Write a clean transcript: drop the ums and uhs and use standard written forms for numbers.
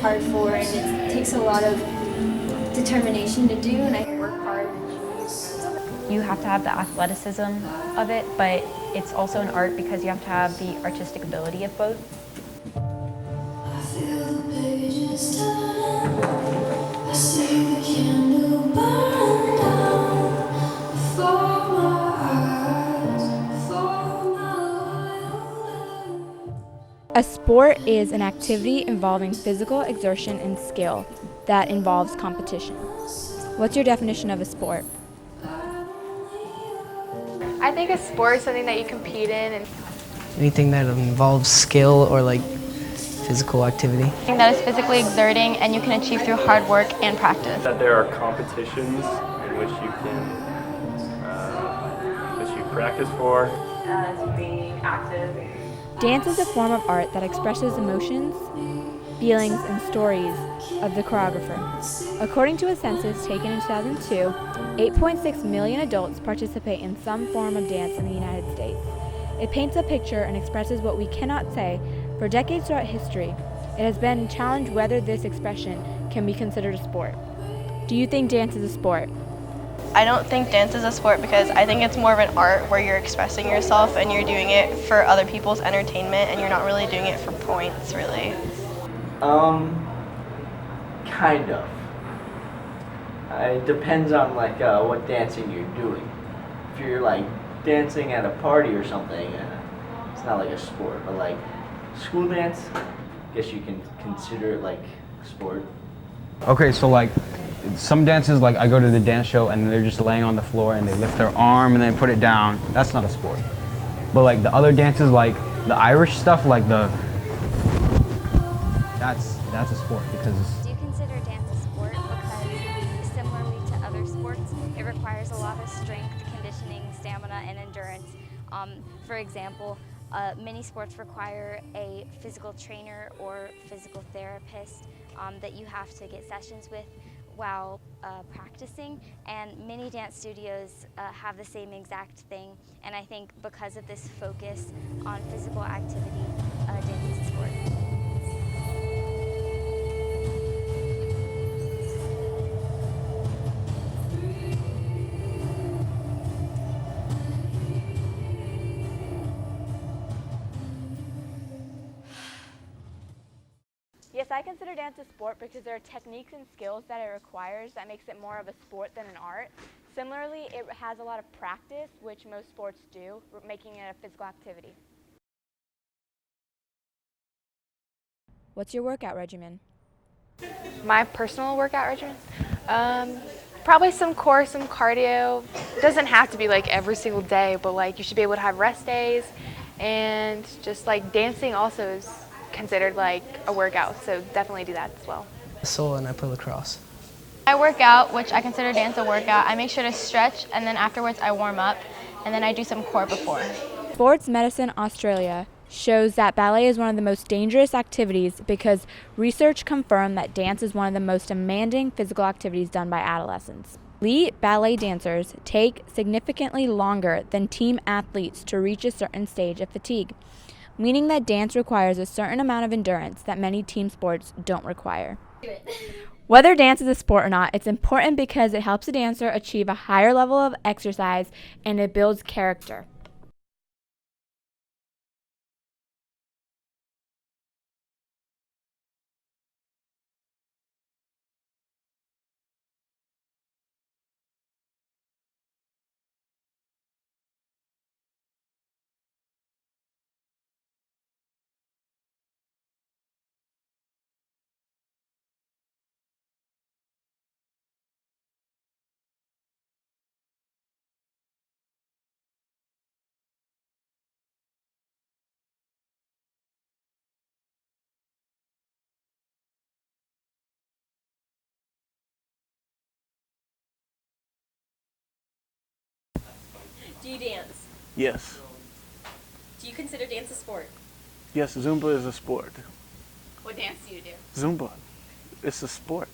hard for, and it takes a lot of determination to do, and I work hard. You have to have the athleticism of it, but it's also an art because you have to have the artistic ability of both. I feel the pages turning. I see the candle burn down before my eyes, before my eyes. A sport is an activity involving physical exertion and skill that involves competition. What's your definition of a sport? I think a sport is something that you compete in, and Anything that involves skill or like physical activity. Something that is physically exerting and you can achieve through hard work and practice. That there are competitions in which you practice for. As being active. Dance is a form of art that expresses emotions, feelings, and stories of the choreographer. According to a census taken in 2002, 8.6 million adults participate in some form of dance in the United States. It paints a picture and expresses what we cannot say. For decades throughout history, it has been challenged whether this expression can be considered a sport. Do you think dance is a sport? I don't think dance is a sport because I think it's more of an art where you're expressing yourself and you're doing it for other people's entertainment and you're not really doing it for points, really. Kind of. It depends on like what dancing you're doing. If you're like dancing at a party or something, it's not like a sport. But like school dance, I guess you can consider it like sport. Okay, so like some dances, like I go to the dance show and they're just laying on the floor and they lift their arm and then put it down. That's not a sport. But like the other dances, like the Irish stuff, like that's a sport because Do you consider dance a sport? Because similarly to other sports, it requires a lot of strength, conditioning, stamina, and endurance. For example, many sports require a physical trainer or physical therapist that you have to get sessions with while practicing, and many dance studios have the same exact thing, and I think because of this focus on physical activity, dance is a sport. Yes, I consider dance a sport because there are techniques and skills that it requires that makes it more of a sport than an art. Similarly, it has a lot of practice, which most sports do, making it a physical activity. What's your workout regimen? my personal workout regimen, probably some core, some cardio. It doesn't have to be like every single day, but like you should be able to have rest days, and just like dancing also is considered like a workout, so definitely do that as well. Soul and I play lacrosse. I work out, which I consider dance a workout. I make sure to stretch, and then afterwards I warm up, and then I do some core before. Sports Medicine Australia shows that ballet is one of the most dangerous activities because research confirmed that dance is one of the most demanding physical activities done by adolescents. Elite ballet dancers take significantly longer than team athletes to reach a certain stage of fatigue, meaning that dance requires a certain amount of endurance that many team sports don't require. Whether dance is a sport or not, it's important because it helps a dancer achieve a higher level of exercise and it builds character. Do you dance? Yes. Do you consider dance a sport? Yes, Zumba is a sport. What dance do you do? Zumba. It's a sport.